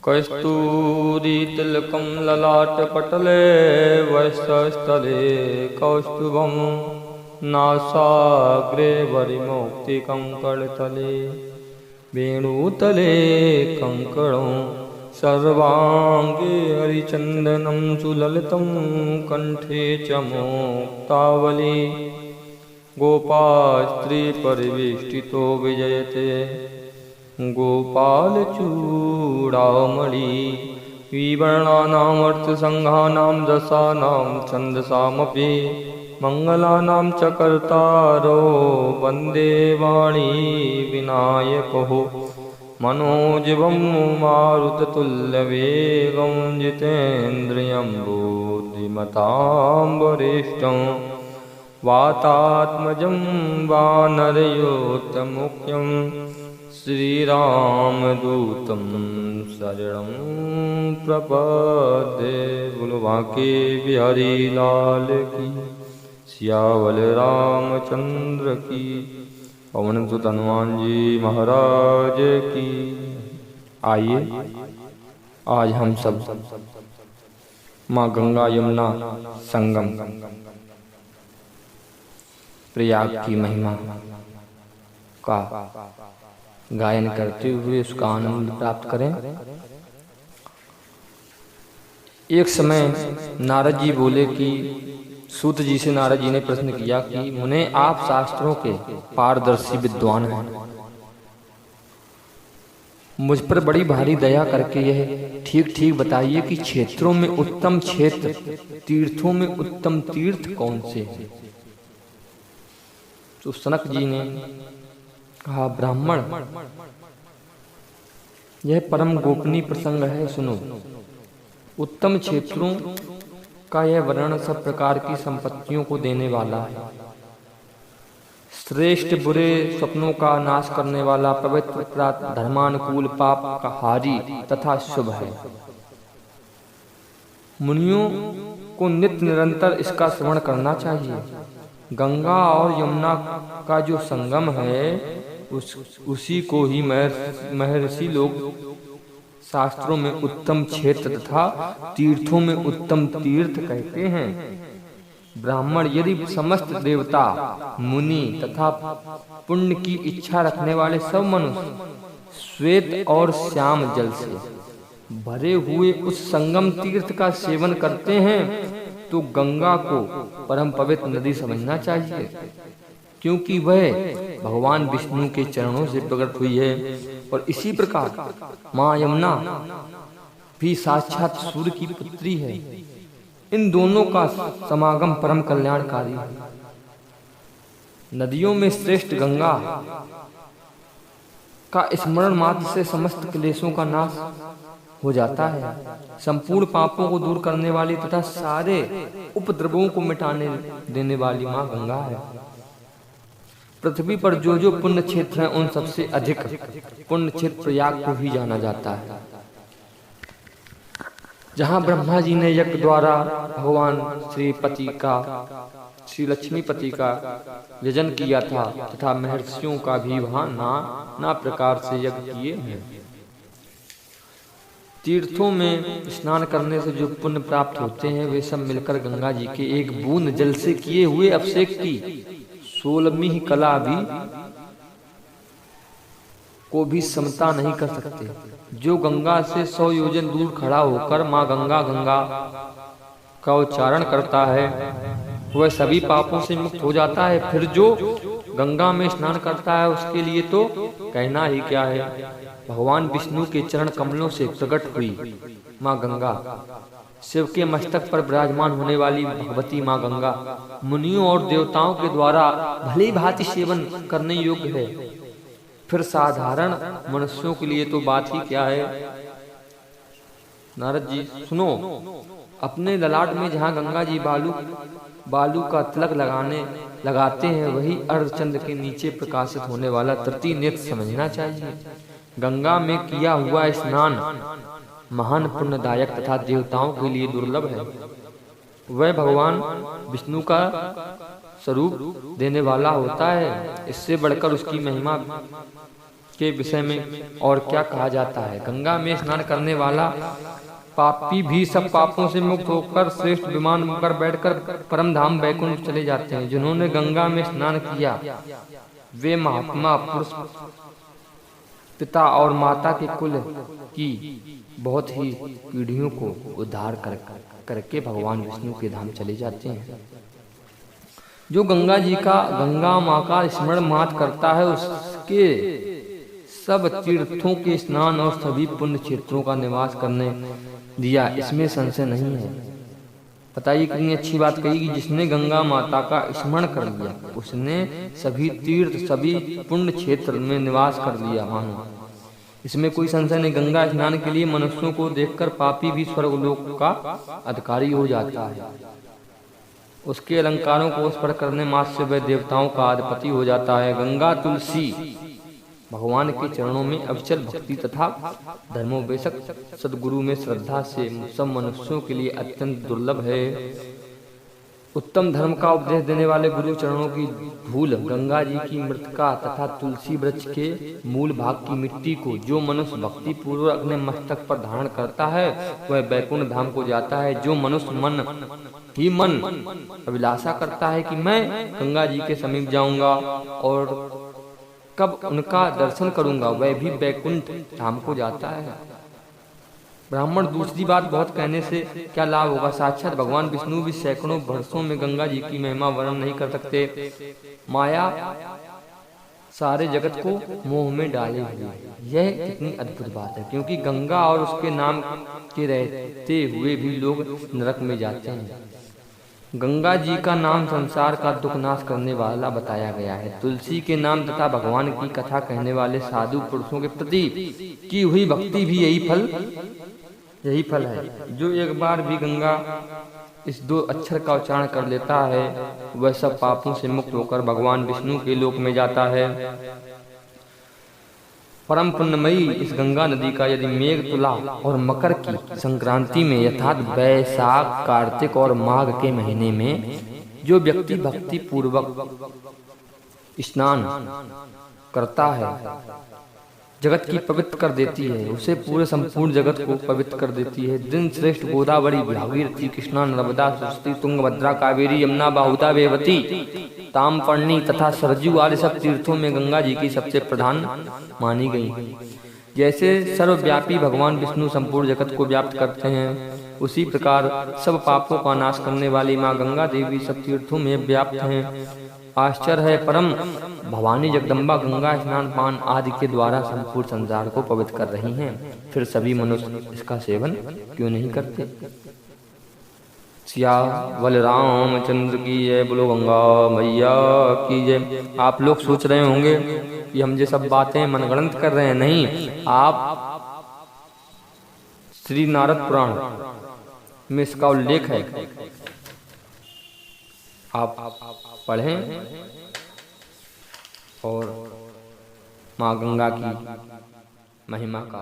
कस्तूरीतिलकं ललाटपटले वक्षस्थले कौस्तुभं नासाग्रे वरिमौक्तिकङ्कणतले वेणुतले कङ्कणं सर्वाङ्गे हरिचन्दनं सुललितं कण्ठे च मुक्तावली गोपास्त्रीपरिवेष्टितो विजयते गोपालचूडामणि विवर्णानामर्थसङ्घानां दशानां छन्दसामपि मङ्गलानां च कर्तारो वन्दे वाणी विनायको मनोजवं मारुततुल्यवेगं जितेन्द्रियं बुद्धिमतां वरिष्ठं वातात्मजं वानरयोतमुख्यं श्रीरामदूतं शरणं प्रपद्ये। बोलो बांके बिहारी लाल की, सियावल रामचंद्र की, पवन सुत हनुमान जी महाराज की। आइए आज हम सब माँ गंगा यमुना संगम प्रयाग की महिमा का गायन करते हुए उसका आनंद प्राप्त करें। एक समय नारद जी बोले कि सूत जी से नारद जी ने प्रश्न किया कि मुने आप शास्त्रों के पारदर्शी विद्वान हैं, मुझ पर बड़ी भारी दया करके यह ठीक ठीक बताइए कि क्षेत्रों में उत्तम क्षेत्र, तीर्थों में उत्तम तीर्थ कौन से हैं। तो सनक जी ने कहा, ब्राह्मण, यह परम गोपनीय प्रसंग है, सुनो। उत्तम क्षेत्रों का यह वर्णन सब प्रकार की संपत्तियों को देने वाला है, श्रेष्ठ बुरे स्वप्नों का नाश करने वाला, पवित्र धर्मानुकूल, पाप का हारी तथा शुभ है। मुनियों को नित्य निरंतर इसका श्रवण करना चाहिए। गंगा और यमुना का जो संगम है उसी को ही महर्षि लोग शास्त्रों में उत्तम क्षेत्र तथा तीर्थों में उत्तम तीर्थ कहते हैं। ब्राह्मण, यदि समस्त देवता, मुनि तथा पुण्य की इच्छा रखने वाले सब मनुष्य श्वेत और श्याम जल से भरे हुए उस संगम तीर्थ का सेवन करते हैं तो गंगा को परम पवित्र नदी समझना चाहिए, क्योंकि वह भगवान विष्णु के चरणों से प्रकट हुई है। और इसी प्रकार माँ यमुना भी साक्षात सूर्य की पुत्री है। इन दोनों का समागम परम कल्याणकारी है। नदियों में श्रेष्ठ गंगा का स्मरण मात्र से समस्त क्लेशों का नाश हो जाता है। संपूर्ण पापों को दूर करने वाली तथा सारे उपद्रवों को मिटाने देने वाली माँ गंगा है। पृथ्वी पर जो जो पुण्य क्षेत्र हैं उन सबसे अधिक पुण्य क्षेत्र प्रयाग को ही जाना जाता है, जहाँ ब्रह्मा जी ने यज्ञ द्वारा भगवान श्री लक्ष्मीपति का यजन किया था तथा महर्षियों का भी वहाँ नाना प्रकार से यज्ञ किए हैं। तीर्थों में स्नान करने से जो पुण्य प्राप्त होते हैं वे सब मिलकर गंगा जी के एक बूंद जल से किए हुए अभिषेक की 16वीं कला को भी समता नहीं कर सकते। जो गंगा से 100 योजन दूर खड़ा होकर माँ गंगा गंगा का उच्चारण करता है वह सभी पापों से मुक्त हो जाता है। फिर जो गंगा में स्नान करता है उसके लिए तो कहना ही क्या है। भगवान विष्णु के चरण कमलों से प्रकट हुई माँ गंगा, शिव के मस्तक पर विराजमान होने वाली भगवती माँ गंगा मुनियों और देवताओं के द्वारा भली भांति सेवन करने योग्य है। फिर साधारण मनुष्यों के लिए तो बात ही क्या है। नारद जी सुनो, अपने ललाट में जहाँ गंगा जी बालू का तिलक लगाते हैं वही अर्धचंद्र के नीचे प्रकाशित होने वाला तृतीय नेत्र समझना चाहिए। गंगा में किया हुआ स्नान महान पुण्यदायक तथा देवताओं के लिए दुर्लभ है। वह भगवान विष्णु का स्वरूप देने वाला होता है। इससे बढ़कर उसकी महिमा के विषय में और क्या कहा जाता है। गंगा में स्नान करने वाला पापी भी सब पापों से मुक्त होकर श्रेष्ठ विमान पर बैठकर परम धाम वैकुंठ चले जाते हैं। जिन्होंने गंगा में स्नान किया वे महात्मा पुरुष पिता और माता के कुल की बहुत ही पीढ़ियों को उद्धार करके भगवान विष्णु के धाम चले जाते हैं। जो गंगा माँ का स्मरण मात्र करता है उसके सब तीर्थों के स्नान और सभी पुण्य क्षेत्रों का निवास करने दिया, इसमें संशय नहीं है। बताइए कितनी अच्छी बात कही कि जिसने गंगा माता का स्मरण कर लिया उसने सभी तीर्थ सभी पुण्य क्षेत्र में निवास कर लिया मानो, इसमें कोई संशय नहीं। गंगा स्नान के लिए मनुष्यों को देखकर पापी भी स्वर्गलोक का अधिकारी हो जाता है। उसके अलंकारों को स्पर्श करने मात्र से वह देवताओं का अधिपति हो जाता है। गंगा तुलसी भगवान के चरणों में अविचल भक्ति तथा धर्मोपदेशक सदगुरु में श्रद्धा से सब मनुष्यों के लिए अत्यंत दुर्लभ है। उत्तम धर्म का उपदेश देने वाले गुरु चरणों की धूल, गंगा जी की मृतिका तथा तुलसी वृक्ष के मूल भाग की मिट्टी को जो मनुष्य भक्ति पूर्वक अपने मस्तक पर धारण करता है वह वैकुंठ धाम को जाता है। जो मनुष्य मन अभिलाषा करता है कि मैं गंगा जी के समीप जाऊंगा और कब उनका दर्शन करूंगा वह भी वैकुंठ धाम को जाता है। ब्राह्मण दूसरी बात बहुत कहने से क्या लाभ होगा। साक्षात भगवान विष्णु भी सैकड़ों वर्षों में गंगा जी की महिमा वर्णन नहीं कर सकते। माया सारे जगत को मोह में डाले हुए, यह कितनी अद्भुत बात है। क्योंकि गंगा और उसके नाम के रहते हुए भी लोग नरक में जाते हैं। गंगा जी का नाम संसार का दुख नाश करने वाला बताया गया है। तुलसी के नाम तथा भगवान की कथा कहने वाले साधु पुरुषों के प्रति की हुई भक्ति भी यही फल है। जो एक बार भी गंगा इस दो अक्षर का उच्चारण कर लेता है वह सब पापों से मुक्त होकर भगवान विष्णु के लोक में जाता है। परम पुण्यमयी इस गंगा नदी का यदि मेघ, तुला और मकर की संक्रांति में अर्थात वैशाख, कार्तिक और माघ के महीने में जो व्यक्ति भक्ति पूर्वक स्नान करता है जगत की पवित्र कर देती है, उसे पूरे संपूर्ण जगत को पवित्र कर देती है। दिन श्रेष्ठ गोदावरी, भागीरथी, कृष्णा, नर्मदा, सरस्वती, तुंगभद्रा, कावेरी, यमुना, बाहुदा, वेवती, ताम्रपर्णी तथा सरजू आदि सब तीर्थों में गंगा जी की सबसे प्रधान मानी गई। जैसे सर्वव्यापी भगवान विष्णु संपूर्ण जगत को व्याप्त करते हैं उसी प्रकार सब पापों का नाश करने वाली माँ गंगा देवी सब तीर्थों में व्याप्त हैं। आश्चर्य है, परम भवानी जगदम्बा गंगा स्नान पान आदि के द्वारा संपूर्ण संसार को पवित्र कर रही हैं, फिर सभी मनुष्य इसका सेवन क्यों नहीं करते। सियावर रामचंद्र की जय, बोलो गंगा मैया की जय। आप लोग सोच रहे होंगे कि हम ये सब बातें मनगढ़ंत कर रहे हैं, नहीं, आप श्री नारद पुराण में इसका उल्लेख है, आप पढ़ें और माँ गंगा की महिमा का